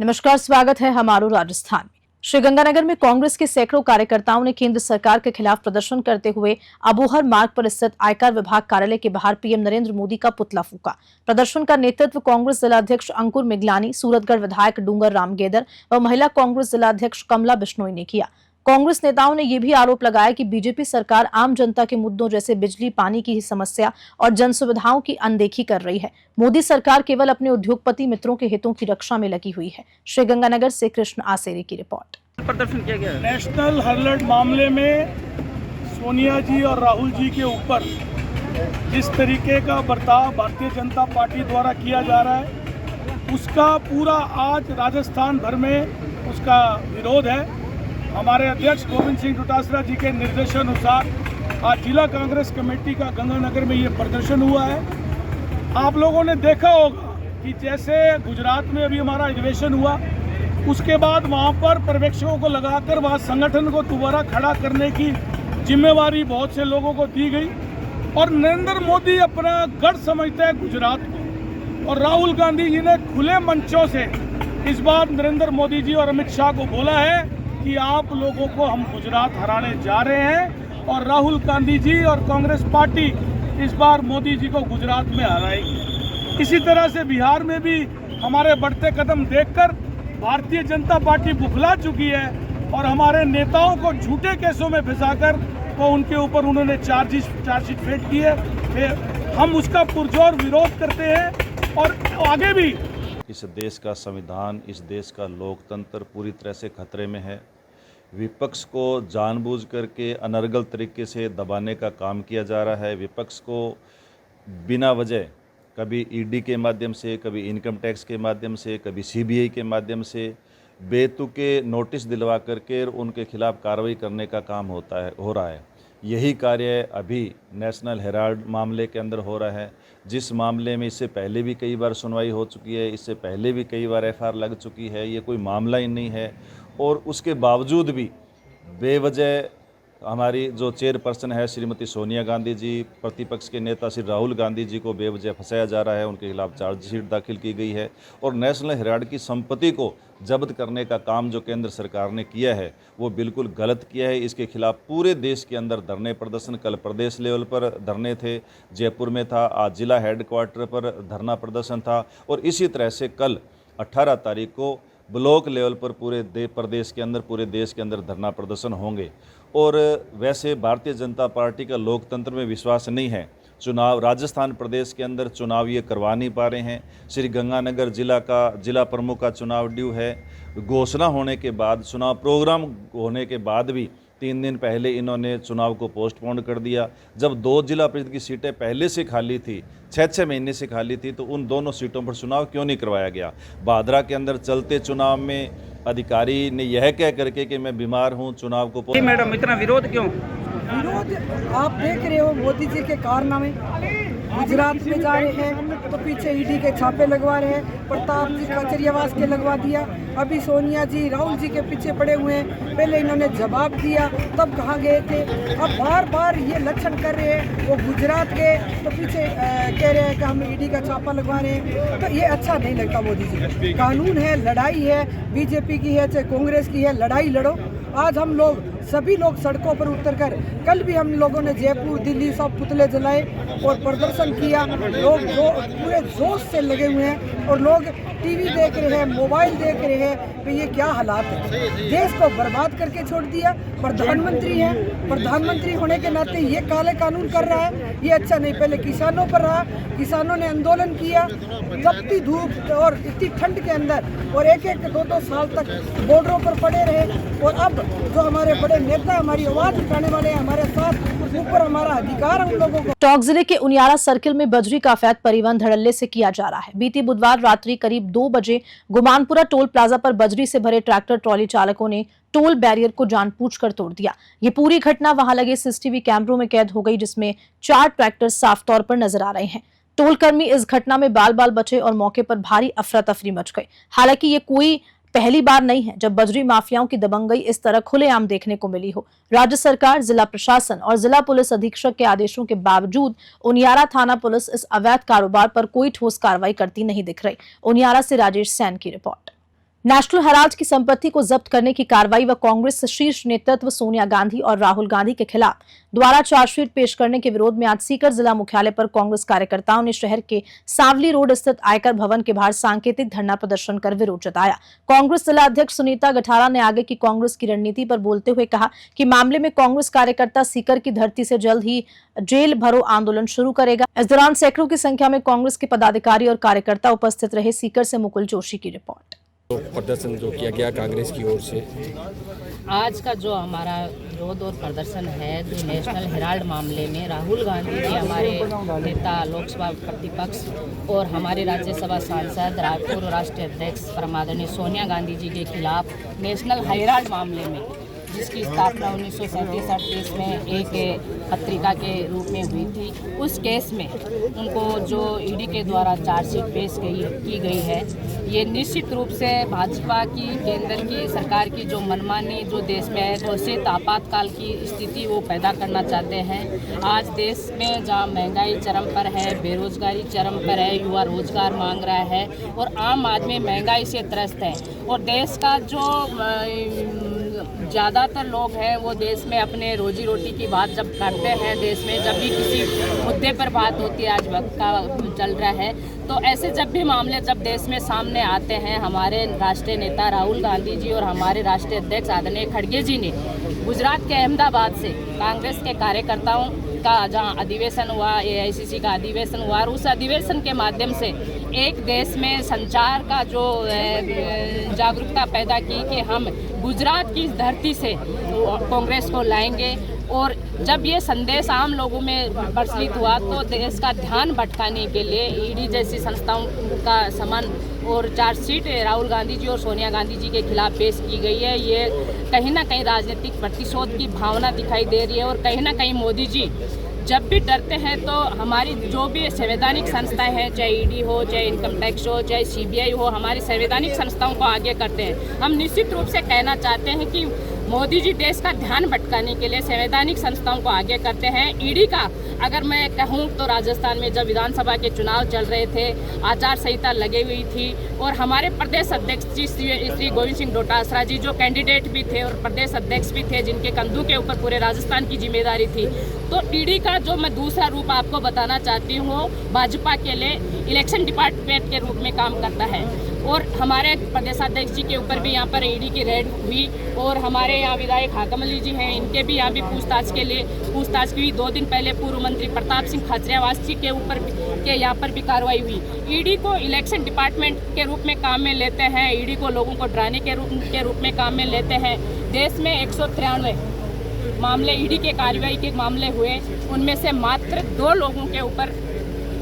नमस्कार, स्वागत है हमारो राजस्थान में। श्रीगंगानगर में कांग्रेस के सैकड़ों कार्यकर्ताओं ने केंद्र सरकार के खिलाफ प्रदर्शन करते हुए अबोहर मार्ग पर स्थित आयकर विभाग कार्यालय के बाहर पीएम नरेंद्र मोदी का पुतला फूका। प्रदर्शन का नेतृत्व कांग्रेस जिलाध्यक्ष अंकुर मिगलानी, सूरतगढ़ विधायक डूंगर राम गेदर व महिला कांग्रेस जिलाध्यक्ष कमला बिश्नोई ने किया। कांग्रेस नेताओं ने यह भी आरोप लगाया कि बीजेपी सरकार आम जनता के मुद्दों जैसे बिजली, पानी की ही समस्या और जन सुविधाओं की अनदेखी कर रही है। मोदी सरकार केवल अपने उद्योगपति मित्रों के हितों की रक्षा में लगी हुई है। श्रीगंगानगर से कृष्ण आसेरी की रिपोर्ट। प्रदर्शन किया गया नेशनल हेराल्ड मामले में सोनिया जी और राहुल जी के ऊपर जिस तरीके का बर्ताव भारतीय जनता पार्टी द्वारा किया जा रहा है, उसका पूरा आज राजस्थान भर में उसका विरोध है। हमारे अध्यक्ष गोविंद सिंह डोटासरा जी के निर्देशानुसार आज जिला कांग्रेस कमेटी का गंगानगर में ये प्रदर्शन हुआ है। आप लोगों ने देखा होगा कि जैसे गुजरात में अभी हमारा अधिवेशन हुआ, उसके बाद वहाँ पर पर्यवेक्षकों को लगाकर वहाँ संगठन को दोबारा खड़ा करने की जिम्मेवारी बहुत से लोगों को दी गई और नरेंद्र मोदी अपना गढ़ समझता है गुजरात को। और राहुल गांधी जी ने खुले मंचों से इस बार नरेंद्र मोदी जी और अमित शाह को बोला है कि आप लोगों को हम गुजरात हराने जा रहे हैं और राहुल गांधी जी और कांग्रेस पार्टी इस बार मोदी जी को गुजरात में हराएगी। इसी तरह से बिहार में भी हमारे बढ़ते कदम देखकर भारतीय जनता पार्टी बुखला चुकी है और हमारे नेताओं को झूठे केसों में फंसाकर वो उनके ऊपर उन्होंने चार्जशीट फेंक की है। हम उसका पुरजोर विरोध करते हैं और आगे भी। इस देश का संविधान, इस देश का लोकतंत्र पूरी तरह से खतरे में है। विपक्ष को जानबूझ करके अनर्गल तरीके से दबाने का काम किया जा रहा है। विपक्ष को बिना वजह कभी ईडी के माध्यम से, कभी इनकम टैक्स के माध्यम से, कभी सीबीआई के माध्यम से बेतुके नोटिस दिलवा करके उनके खिलाफ कार्रवाई करने का काम हो रहा है। यही कार्य अभी नेशनल हेराल्ड मामले के अंदर हो रहा है, जिस मामले में इससे पहले भी कई बार सुनवाई हो चुकी है, इससे पहले भी कई बार एफआईआर लग चुकी है। ये कोई मामला ही नहीं है और उसके बावजूद भी बेवजह हमारी जो चेयरपर्सन है श्रीमती सोनिया गांधी जी, प्रतिपक्ष के नेता श्री राहुल गांधी जी को बेवजह फंसाया जा रहा है। उनके खिलाफ चार्जशीट दाखिल की गई है और नेशनल हेराल्ड की संपत्ति को जब्त करने का काम जो केंद्र सरकार ने किया है वो बिल्कुल गलत किया है। इसके खिलाफ पूरे देश के अंदर धरने प्रदर्शन, कल प्रदेश लेवल पर धरने थे, जयपुर में था, आज जिला हेडक्वार्टर पर धरना प्रदर्शन था और इसी तरह से कल 18 तारीख को ब्लॉक लेवल पर पूरे प्रदेश के अंदर, पूरे देश के अंदर धरना प्रदर्शन होंगे। और वैसे भारतीय जनता पार्टी का लोकतंत्र में विश्वास नहीं है। चुनाव राजस्थान प्रदेश के अंदर चुनाव ये करवा नहीं पा रहे हैं। श्री गंगानगर जिला प्रमुख का चुनाव ड्यू है। घोषणा होने के बाद, चुनाव प्रोग्राम होने के बाद भी 3 दिन पहले इन्होंने चुनाव को पोस्टपोन कर दिया। जब 2 जिला परिषद की सीटें पहले से खाली थी, 6-6 महीने से खाली थी, तो उन दोनों सीटों पर चुनाव क्यों नहीं करवाया गया। भादरा के अंदर चलते चुनाव में अधिकारी ने यह कह करके कि मैं बीमार हूं, चुनाव को मैडम इतना विरोध क्यों? विरोध आप देख रहे हो, मोदी जी के कारनामे। गुजरात में जा रहे हैं तो पीछे ईडी के छापे लगवा रहे हैं, प्रताप जी खाचरियावास के लगवा दिया, अभी सोनिया जी राहुल जी के पीछे पड़े हुए हैं। पहले इन्होंने जवाब दिया, तब कहाँ गए थे, अब बार बार ये लक्षण कर रहे हैं। वो गुजरात के तो पीछे कह रहे हैं कि हम ईडी का छापा लगवा रहे हैं, तो ये अच्छा नहीं लगता मोदी जी। कानून है, लड़ाई है, बीजेपी की है चाहे कांग्रेस की है, लड़ाई लड़ो। आज हम लोग सभी लोग सड़कों पर उतरकर, कल भी हम लोगों ने जयपुर, दिल्ली सब पुतले जलाए और प्रदर्शन किया। लोग पूरे जोश से लगे हुए हैं और लोग टीवी देख रहे हैं, मोबाइल देख रहे हैं कि ये क्या हालात है। देश को बर्बाद करके छोड़ दिया। प्रधानमंत्री है, प्रधानमंत्री होने के नाते ये काले कानून कर रहा है, ये अच्छा नहीं। पहले किसानों पर रहा, किसानों ने आंदोलन किया, तपती धूप और इतनी ठंड के अंदर, और 1-2 साल तक बॉर्डरों पर पड़े रहे। और अब जो हमारे बड़े नेता हमारी आवाज उठाने वाले हैं, हमारे साथ ऊपर हमारा अधिकार है उन लोगों को। टोंक जिले के उनियारा सर्किल में बजरी का अवैध परिवहन धड़ल्ले से किया जा रहा है। बीती बुधवार रात्रि करीब 2 बजे गुमानपुरा टोल प्लाजा पर बजरी से भरे ट्रैक्टर ट्रॉली चालकों ने टोल बैरियर को जानबूझकर तोड़ दिया। ये पूरी घटना वहां लगे सीसीटीवी कैमरों में कैद हो गई, जिसमें 4 ट्रैक्टर साफ तौर पर नजर आ रहे हैं। टोल कर्मी इस घटना में बाल बाल बचे और मौके पर भारी अफरा तफरी मच गई। हालांकि ये कोई पहली बार नहीं है जब बजरी माफियाओं की दबंगई इस तरह खुलेआम देखने को मिली हो। राज्य सरकार, जिला प्रशासन और जिला पुलिस अधीक्षक के आदेशों के बावजूद उनियारा थाना पुलिस इस अवैध कारोबार पर कोई ठोस कार्रवाई करती नहीं दिख रही। उनियारा से राजेश सैन की रिपोर्ट। नेशनल हेराल्ड की संपत्ति को जब्त करने की कार्रवाई व कांग्रेस शीर्ष नेतृत्व सोनिया गांधी और राहुल गांधी के खिलाफ द्वारा चार्जशीट पेश करने के विरोध में आज सीकर जिला मुख्यालय पर कांग्रेस कार्यकर्ताओं ने शहर के सांवली रोड स्थित आयकर भवन के बाहर सांकेतिक धरना प्रदर्शन कर विरोध जताया। कांग्रेस जिला अध्यक्ष सुनीता गठारा ने आगे की कांग्रेस की रणनीति पर बोलते हुए कहा कि मामले में कांग्रेस कार्यकर्ता सीकर की धरती से जल्द ही जेल भरो आंदोलन शुरू करेगा। इस दौरान सैकड़ों की संख्या में कांग्रेस के पदाधिकारी और कार्यकर्ता उपस्थित रहे। सीकर से मुकुल जोशी की रिपोर्ट। प्रदर्शन जो किया गया कांग्रेस की ओर से, आज का जो हमारा विरोध और प्रदर्शन है जो नेशनल हेराल्ड मामले में राहुल गांधी जी हमारे नेता लोकसभा प्रतिपक्ष और हमारे राज्यसभा सांसद पूर्व राष्ट्रीय अध्यक्ष परमादरणीय सोनिया गांधी जी के खिलाफ नेशनल हेराल्ड मामले में जिसकी स्थापना 1937-38 में एक पत्रिका के रूप में हुई थी, उस केस में उनको जो ईडी के द्वारा चार्जशीट पेश की गई है, ये निश्चित रूप से भाजपा की केंद्र की सरकार की जो मनमानी जो देश में है घोषित आपातकाल की स्थिति वो पैदा करना चाहते हैं। आज देश में जहाँ महंगाई चरम पर है, बेरोजगारी चरम पर है, युवा रोजगार मांग रहा है और आम आदमी महंगाई से त्रस्त है और देश का जो ज़्यादातर लोग हैं वो देश में अपने रोजी रोटी की बात जब करते हैं, देश में जब भी किसी मुद्दे पर बात होती है, आज वक्त का चल रहा है, तो ऐसे जब भी मामले जब देश में सामने आते हैं, हमारे राष्ट्रीय नेता राहुल गांधी जी और हमारे राष्ट्रीय अध्यक्ष आदरणीय खड़गे जी ने गुजरात के अहमदाबाद से कांग्रेस के कार्यकर्ताओं का जहाँ अधिवेशन हुआ, AICC का अधिवेशन हुआ और उस अधिवेशन के माध्यम से एक देश में संचार का जो जागरूकता पैदा की कि हम गुजरात की धरती से कांग्रेस को लाएंगे। और जब ये संदेश आम लोगों में प्रचलित हुआ तो देश का ध्यान भटकाने के लिए ईडी जैसी संस्थाओं का समान और चार्जशीट राहुल गांधी जी और सोनिया गांधी जी के खिलाफ पेश की गई है। ये कहीं ना कहीं राजनीतिक प्रतिशोध की भावना दिखाई दे रही है और कहीं ना कहीं मोदी जी जब भी डरते हैं तो हमारी जो भी संवैधानिक संस्थाएं हैं, चाहे ईडी हो, चाहे इनकम टैक्स हो, चाहे CBI हो, हमारी संवैधानिक संस्थाओं को आगे करते हैं। हम निश्चित रूप से कहना चाहते हैं कि मोदी जी देश का ध्यान भटकाने के लिए संवैधानिक संस्थाओं को आगे करते हैं। ईडी का अगर मैं कहूँ तो राजस्थान में जब विधानसभा के चुनाव चल रहे थे, आचार संहिता लगी हुई थी और हमारे प्रदेश अध्यक्ष जी श्री गोविंद सिंह डोटासरा जी जो कैंडिडेट भी थे और प्रदेश अध्यक्ष भी थे, जिनके कंधों के ऊपर पूरे राजस्थान की जिम्मेदारी थी, तो ईडी का जो मैं दूसरा रूप आपको बताना चाहती हूँ, भाजपा के लिए इलेक्शन डिपार्टमेंट के रूप में काम करता है। और हमारे प्रदेशाध्यक्ष जी के ऊपर भी यहाँ पर ईडी की रेड हुई और हमारे यहाँ विधायक हाकम अली जी हैं, इनके भी यहाँ भी पूछताछ की हुई। 2 दिन पहले पूर्व मंत्री प्रताप सिंह खाचरियावास जी के ऊपर के यहाँ पर भी कार्रवाई हुई। ईडी को इलेक्शन डिपार्टमेंट के रूप में काम में लेते हैं, ईडी को लोगों को डराने के रूप में काम में लेते हैं। देश में 193 मामले ईडी के कार्रवाई के मामले हुए, उनमें से मात्र 2 लोगों के ऊपर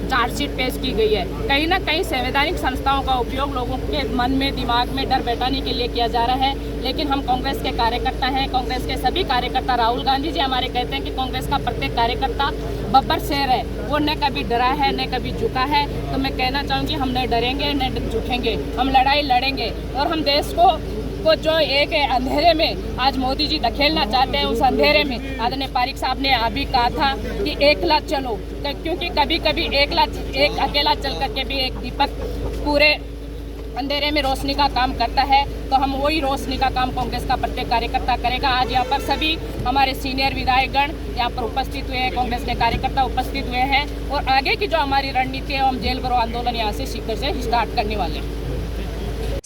चार्जशीट पेश की गई है। कहीं ना कहीं संवैधानिक संस्थाओं का उपयोग लोगों के मन में दिमाग में डर बैठाने के लिए किया जा रहा है। लेकिन हम कांग्रेस के कार्यकर्ता हैं, कांग्रेस के सभी कार्यकर्ता, राहुल गांधी जी हमारे कहते हैं कि कांग्रेस का प्रत्येक कार्यकर्ता बब्बर शेर है, वो न कभी डरा है न कभी झुका है। तो मैं कहना चाहूँगी हम न डरेंगे न झुकेंगे, हम लड़ाई लड़ेंगे और हम देश को जो एक अंधेरे में आज मोदी जी धकेलना चाहते हैं, उस अंधेरे में आदरणीय पारिक साहब ने अभी कहा था कि एक लाख चलो, क्योंकि कभी कभी एक अकेला चल करके भी एक दीपक पूरे अंधेरे में रोशनी का काम करता है। तो हम वही रोशनी का काम कांग्रेस का प्रत्येक कार्यकर्ता करेगा। आज यहाँ पर सभी हमारे सीनियर विधायकगण यहाँ पर उपस्थित हुए हैं, कांग्रेस के कार्यकर्ता उपस्थित हुए हैं और आगे की जो हमारी रणनीति है, हम जेल भरो आंदोलन यहाँ से सीकर से स्टार्ट करने वाले हैं।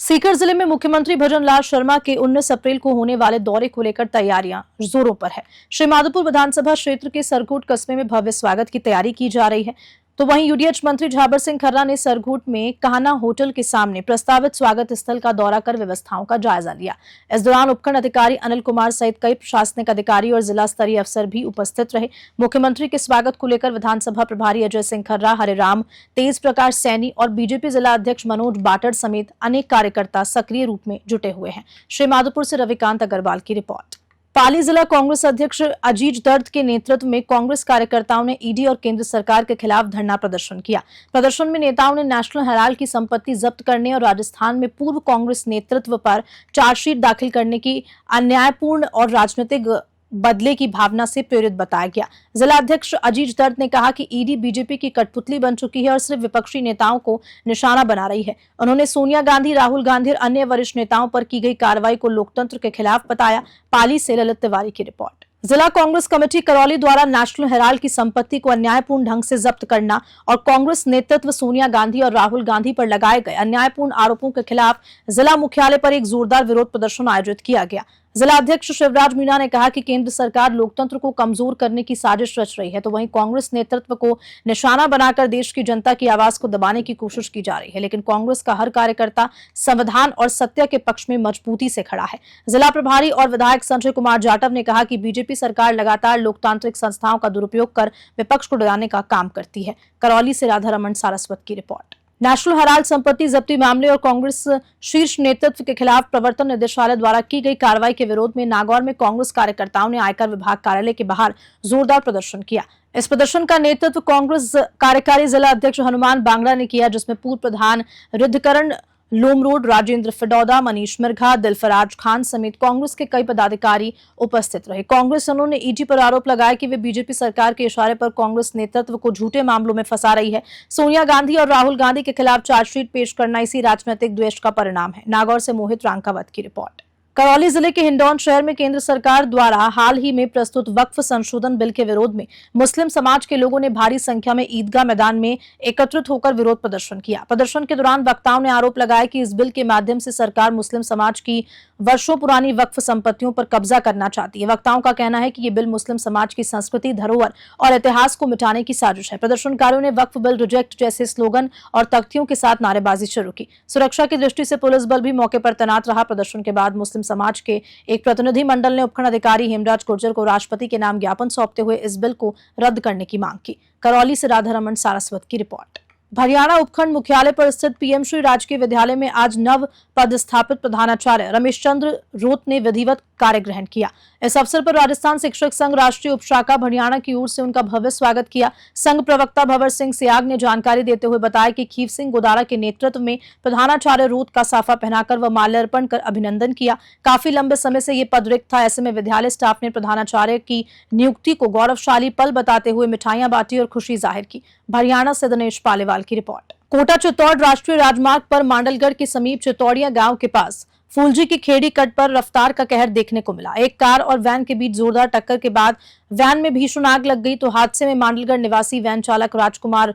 सीकर जिले में मुख्यमंत्री भजनलाल शर्मा के 19 अप्रैल को होने वाले दौरे को लेकर तैयारियां जोरों पर है। श्री माधोपुर विधानसभा क्षेत्र के सरघोट कस्बे में भव्य स्वागत की तैयारी की जा रही है। तो वहीं यूडीएच मंत्री झाबर सिंह खर्रा ने सरघोट में कान्हा होटल के सामने प्रस्तावित स्वागत स्थल का दौरा कर व्यवस्थाओं का जायजा लिया। इस दौरान उपखंड अधिकारी अनिल कुमार सहित कई प्रशासनिक अधिकारी और जिला स्तरीय अफसर भी उपस्थित रहे। मुख्यमंत्री के स्वागत को लेकर विधानसभा प्रभारी अजय सिंह खर्रा, हरिराम, तेज प्रकाश सैनी और बीजेपी जिला अध्यक्ष मनोज बाटड़ समेत अनेक कार्यकर्ता सक्रिय रूप में जुटे हुए हैं। श्री माधोपुर से रविकांत अग्रवाल की रिपोर्ट। पाली जिला कांग्रेस अध्यक्ष अजीज दर्द के नेतृत्व में कांग्रेस कार्यकर्ताओं ने ईडी और केंद्र सरकार के खिलाफ धरना प्रदर्शन किया। प्रदर्शन में नेताओं ने नेशनल हेराल्ड की संपत्ति जब्त करने और राजस्थान में पूर्व कांग्रेस नेतृत्व पर चार्जशीट दाखिल करने की अन्यायपूर्ण और राजनीतिक बदले की भावना से प्रेरित बताया गया। जिला अध्यक्ष अजीज दर्द ने कहा कि ईडी बीजेपी की कठपुतली बन चुकी है और सिर्फ विपक्षी नेताओं को निशाना बना रही है। उन्होंने सोनिया गांधी, राहुल गांधी और अन्य वरिष्ठ नेताओं पर की गई कार्रवाई को लोकतंत्र के खिलाफ बताया। पाली से ललित तिवारी की रिपोर्ट। जिला कांग्रेस कमेटी करौली द्वारा नेशनल हेराल्ड की संपत्ति को अन्यायपूर्ण ढंग से जब्त करना और कांग्रेस नेतृत्व सोनिया गांधी और राहुल गांधी पर लगाए गए अन्यायपूर्ण आरोपों के खिलाफ जिला मुख्यालय पर एक जोरदार विरोध प्रदर्शन आयोजित किया गया। जिला अध्यक्ष शिवराज मीणा ने कहा कि केंद्र सरकार लोकतंत्र को कमजोर करने की साजिश रच रही है, तो वहीं कांग्रेस नेतृत्व को निशाना बनाकर देश की जनता की आवाज को दबाने की कोशिश की जा रही है। लेकिन कांग्रेस का हर कार्यकर्ता संविधान और सत्य के पक्ष में मजबूती से खड़ा है। जिला प्रभारी और विधायक संजय कुमार जाटव ने कहा कि बीजेपी सरकार लगातार लोकतांत्रिक संस्थाओं का दुरुपयोग कर विपक्ष को डराने का काम करती है। करौली से राधा रमन सारस्वत की रिपोर्ट। नेशनल हेराल्ड संपत्ति जब्ती मामले और कांग्रेस शीर्ष नेतृत्व के खिलाफ प्रवर्तन निदेशालय द्वारा की गई कार्रवाई के विरोध में नागौर में कांग्रेस कार्यकर्ताओं ने आयकर विभाग कार्यालय के बाहर जोरदार प्रदर्शन किया। इस प्रदर्शन का नेतृत्व कांग्रेस कार्यकारी जिला अध्यक्ष हनुमान बांगड़ा ने किया, जिसमें पूर्व प्रधान रिद्धकरण लोमरोड, राजेंद्र फिडौदा, मनीष मिर्घा, दिलफराज खान समेत कांग्रेस के कई पदाधिकारी उपस्थित रहे। कांग्रेस उन्होंने ईडी पर आरोप लगाया कि वे बीजेपी सरकार के इशारे पर कांग्रेस नेतृत्व को झूठे मामलों में फंसा रही है। सोनिया गांधी और राहुल गांधी के खिलाफ चार्जशीट पेश करना इसी राजनीतिक द्वेष का परिणाम है। नागौर से मोहित रांकावत की रिपोर्ट। करौली जिले के हिंडौन शहर में केंद्र सरकार द्वारा हाल ही में प्रस्तुत वक्फ संशोधन बिल के विरोध में मुस्लिम समाज के लोगों ने भारी संख्या में ईदगाह मैदान में एकत्रित होकर विरोध प्रदर्शन किया। प्रदर्शन के दौरान वक्ताओं ने आरोप लगाया कि इस बिल के माध्यम से सरकार मुस्लिम समाज की वर्षों पुरानी वक्फ संपत्तियों पर कब्जा करना चाहती है। वक्ताओं का कहना है कि ये बिल मुस्लिम समाज की संस्कृति, धरोहर और इतिहास को मिटाने की साजिश है। प्रदर्शनकारियों ने वक्फ बिल रिजेक्ट जैसे स्लोगन और तख्तियों के साथ नारेबाजी शुरू की। सुरक्षा की दृष्टि से पुलिस बल भी मौके पर तैनात रहा। प्रदर्शन के बाद मुस्लिम समाज के एक प्रतिनिधि मंडल ने उपखंड अधिकारी हेमराज गुर्जर को राष्ट्रपति के नाम ज्ञापन सौंपते हुए इस बिल को रद्द करने की मांग की। करौली से राधा रमन सारस्वत की रिपोर्ट। हरियाणा उपखंड मुख्यालय पर स्थित पीएम श्री राजकीय विद्यालय में आज नव पदस्थापित प्रधानाचार्य रमेश चंद्र रोत ने विधिवत कार्य ग्रहण किया। इस अवसर पर राजस्थान शिक्षक संघ राष्ट्रीय उपशाखा हरियाणा की ओर से उनका भव्य स्वागत किया। संघ प्रवक्ता भंवर सिंह सियाग ने जानकारी देते हुए बताया कि खीव सिंह गोदारा के नेतृत्व में प्रधानाचार्य रोत का साफा पहनाकर व माल्यार्पण कर अभिनंदन किया। काफी लंबे समय से ये पद रिक्त था, ऐसे में विद्यालय स्टाफ ने प्रधानाचार्य की नियुक्ति को गौरवशाली पल बताते हुए मिठाइयां बांटी और खुशी जाहिर की। हरियाणा से दिनेश पालीवाल की रिपोर्ट। कोटा चित्तौड़ राष्ट्रीय राजमार्ग पर मांडलगढ़ के समीप चित्तौड़िया गांव के पास फूलजी की खेड़ी कट पर रफ्तार का कहर देखने को मिला। एक कार और वैन के बीच जोरदार टक्कर के बाद वैन में भीषण आग लग गई, तो हादसे में मांडलगढ़ निवासी वैन चालक राजकुमार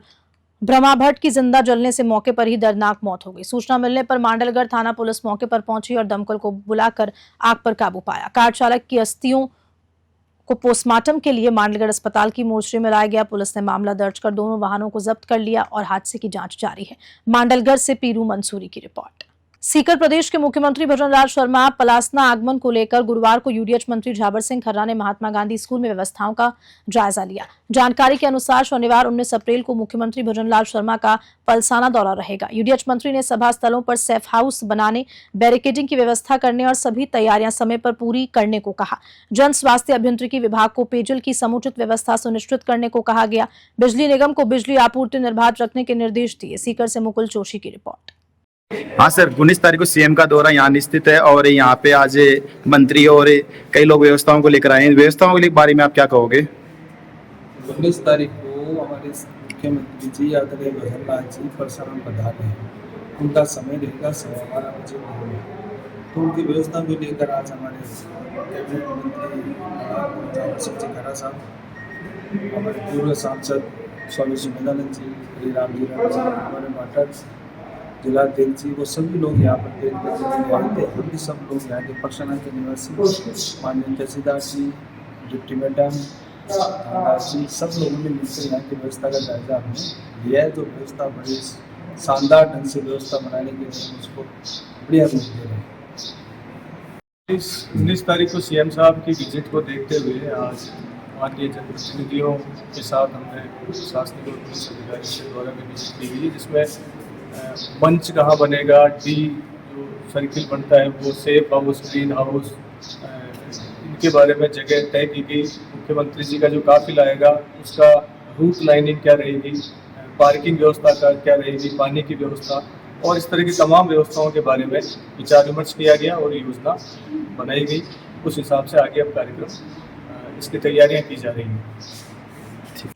ब्रह्माभट्ट की जिंदा जलने से मौके पर ही दर्दनाक मौत हो गई। सूचना मिलने पर मांडलगढ़ थाना पुलिस मौके पर पहुंची और दमकल को बुलाकर आग पर काबू पाया। कार चालक की अस्थियों को पोस्टमार्टम के लिए मांडलगढ़ अस्पताल की मोर्चरी में लाया गया। पुलिस ने मामला दर्ज कर दोनों वाहनों को जब्त कर लिया और हादसे की जांच जारी है। मांडलगढ़ से पीरू मंसूरी की रिपोर्ट। सीकर प्रदेश के मुख्यमंत्री भजनलाल शर्मा पलासना आगमन को लेकर गुरुवार को यूडीएच मंत्री झाबर सिंह खर्रा ने महात्मा गांधी स्कूल में व्यवस्थाओं का जायजा लिया। जानकारी के अनुसार शनिवार 19 अप्रैल को मुख्यमंत्री भजनलाल शर्मा का पलसाना दौरा रहेगा। यूडीएच मंत्री ने सभा स्थलों पर सेफ हाउस बनाने, बैरिकेडिंग की व्यवस्था करने और सभी तैयारियां समय पर पूरी करने को कहा। जन स्वास्थ्य अभियांत्रिकी विभाग को पेयजल की समुचित व्यवस्था सुनिश्चित करने को कहा गया। बिजली निगम को बिजली आपूर्ति निर्बाध रखने के निर्देश दिए। सीकर से मुकुल जोशी की रिपोर्ट। हाँ सर, 19 तारीख को सीएम का दौरा यहाँ निश्चित है और यहाँ पे आज मंत्री और कई लोग व्यवस्थाओं को लेकर आए हैं। व्यवस्थाओं के बारे में आप क्या कहोगे? 19 तारीख को हमारे मुख्यमंत्री जी आदरणीय भजनलाल जी परसाराम पधार हैं। उनका समय रहेगा 12:15 बजे में, तो उनकी व्यवस्था को लेकर आज हमारे कैबिनेट मंत्री सिंह जी खरा साहब, हमारे पूर्व सांसद स्वामी सुमेधानंद जी, हरिराम जी, हमारे पाठक जिलाध्यक्ष जी, वो सभी लोग यहाँ पर देखने आए थे। हम भी सब लोग यहाँ के पक्षना के निवासी माननीय तहसीलदार जी, डिप्टी मैडम, थानेदार जी, सब लोगों ने मिलकर यहाँ की व्यवस्था का जायजा हमने लिया है। जो व्यवस्था बड़ी शानदार ढंग से व्यवस्था बनाने के लिए उसको बढ़िया रूप दे रहे हैं। 19 तारीख को सीएम साहब की विजिट को देखते हुए आज माननीय जनप्रतिनिधियों के साथ हमने प्रशासनिक और पुलिस अधिकारी के द्वारा भी विजिट की गई, जिसमें मंच कहाँ बनेगा, डी जो सर्किल बनता है वो, सेफ हाउस, ग्रीन हाउस, इनके बारे में जगह तय की गई। मुख्यमंत्री जी का जो काफिला आएगा उसका रूट लाइनिंग क्या रहेगी, पार्किंग व्यवस्था का क्या रहेगी, पानी की व्यवस्था और इस तरह की तमाम व्यवस्थाओं के बारे में विचार विमर्श किया गया और योजना बनाई गई। उस हिसाब से आगे अब कार्यक्रम इसकी तैयारियां की जा रही हैं।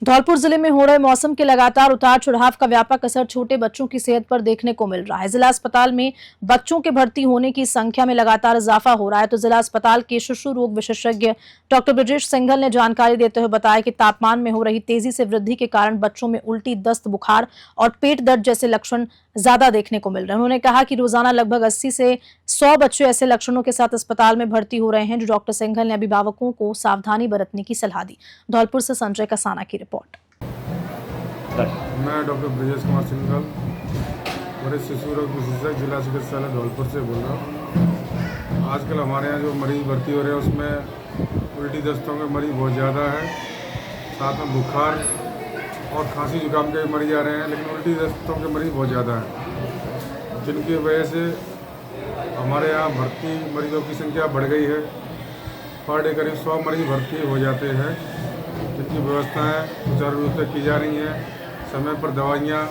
धौलपुर जिले में हो रहे मौसम के लगातार उतार चढ़ाव का व्यापक असर छोटे बच्चों की सेहत पर देखने को मिल रहा है। जिला अस्पताल में बच्चों के भर्ती होने की संख्या में लगातार इजाफा हो रहा है। तो जिला अस्पताल के शिशु रोग विशेषज्ञ डॉक्टर ब्रजेश सिंघल ने जानकारी देते हुए बताया कि तापमान में हो रही तेजी से वृद्धि के कारण बच्चों में उल्टी, दस्त, बुखार और पेट दर्द जैसे लक्षण ज्यादा देखने को मिल रहे हैं। उन्होंने कहा कि रोजाना लगभग 80 से 100 बच्चे ऐसे लक्षणों के साथ अस्पताल में भर्ती हो रहे हैं, जो डॉक्टर सिंघल ने अभिभावकों को सावधानी बरतने की सलाह दी। धौलपुर से संजय कसाना की रिपोर्ट। मैं डॉक्टर ब्रजेश कुमार सिंघल, वरिष्ठ शिशु रोग विशेषज्ञ, जिला चिकित्सालय धौलपुर से बोल रहा हूँ। आजकल हमारे यहाँ जो मरीज भर्ती हो रहे हैं उसमें उल्टी दस्तों के मरीज बहुत ज़्यादा है, साथ में बुखार और खांसी जुकाम के मरीज आ रहे हैं, लेकिन उल्टी दस्तों के मरीज बहुत ज़्यादा हैं, जिनकी वजह से हमारे यहाँ भर्ती मरीजों की संख्या बढ़ गई है। पर डे करीब 100 मरीज भर्ती हो जाते हैं, जिनकी व्यवस्थाएं सुचारू रूप से की जा रही हैं। समय पर दवाइयाँ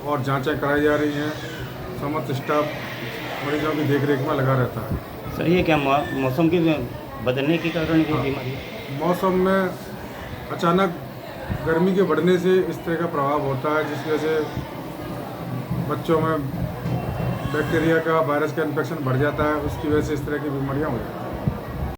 और जांचें कराई जा रही हैं। समस्त स्टाफ मरीजों की देखरेख में लगा रहता है। सर, ये क्या मौसम के बदलने के कारण की बीमारी? मौसम में अचानक गर्मी के बढ़ने से इस तरह का प्रभाव होता है, जिसकी वजह से बच्चों में बैक्टीरिया का, वायरस का इन्फेक्शन बढ़ जाता है। उसकी वजह से इस तरह की बीमारियां हो जाती हैं।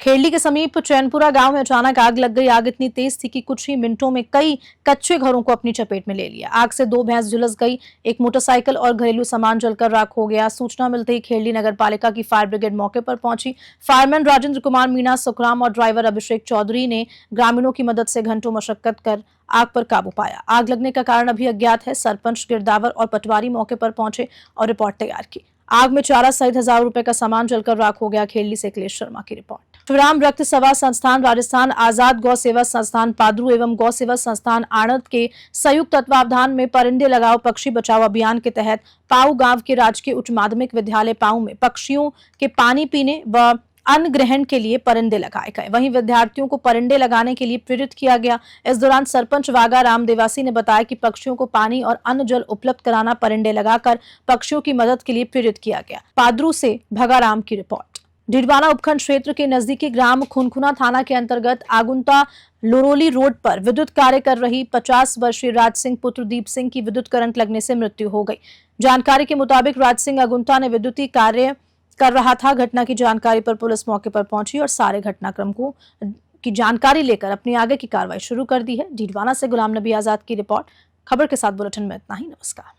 खेरली के समीप चैनपुरा गांव में अचानक आग लग गई। आग इतनी तेज थी कि कुछ ही मिनटों में कई कच्चे घरों को अपनी चपेट में ले लिया। आग से 2 भैंस झुलस गई, एक मोटरसाइकिल और घरेलू सामान जलकर राख हो गया। सूचना मिलते ही खेरली नगर पालिका की फायर ब्रिगेड मौके पर पहुंची। फायरमैन राजेंद्र कुमार मीणा, सुखराम और ड्राइवर अभिषेक चौधरी ने ग्रामीणों की मदद से घंटों मशक्कत कर आग पर काबू पाया। आग लगने का कारण अभी अज्ञात है। सरपंच, गिरदावर और पटवारी मौके पर पहुंचे और रिपोर्ट तैयार की। आग में चारा सहित 1000 रुपए का सामान जलकर राख हो गया। खेरली से अखिलेश शर्मा की रिपोर्ट। शिवराम रक्त सेवा संस्थान राजस्थान, आजाद गौ सेवा संस्थान पादरू एवं गौ सेवा संस्थान आणंद के संयुक्त तत्वावधान में परिंदे लगाओ पक्षी बचाओ अभियान के तहत पाऊ गांव के राजकीय उच्च माध्यमिक विद्यालय पाऊ में पक्षियों के पानी पीने व अन्न ग्रहण के लिए परिंदे लगाए गए। वहीं विद्यार्थियों को परिंदे लगाने के लिए प्रेरित किया गया। इस दौरान सरपंच वागा राम देवासी ने बताया कि पक्षियों को पानी और अन्न जल उपलब्ध कराना, परिंदे लगाकर पक्षियों की मदद के लिए प्रेरित किया गया। पादरू से भगाराम की रिपोर्ट। डिडवाना उपखंड क्षेत्र के नजदीकी ग्राम खुनखुना थाना के अंतर्गत आगुंता लोरोली रोड पर विद्युत कार्य कर रही 50 वर्षीय राज सिंह पुत्र दीप सिंह की विद्युत करंट लगने से मृत्यु हो गई। जानकारी के मुताबिक राज सिंह अगुंता ने विद्युतीय कार्य कर रहा था। घटना की जानकारी पर पुलिस मौके पर पहुंची और सारे घटनाक्रम की जानकारी लेकर अपनी आगे की कार्रवाई शुरू कर दी है। डिडवाना से गुलाम नबी आजाद की रिपोर्ट। खबर के साथ बुलेटिन में इतना ही। नमस्कार।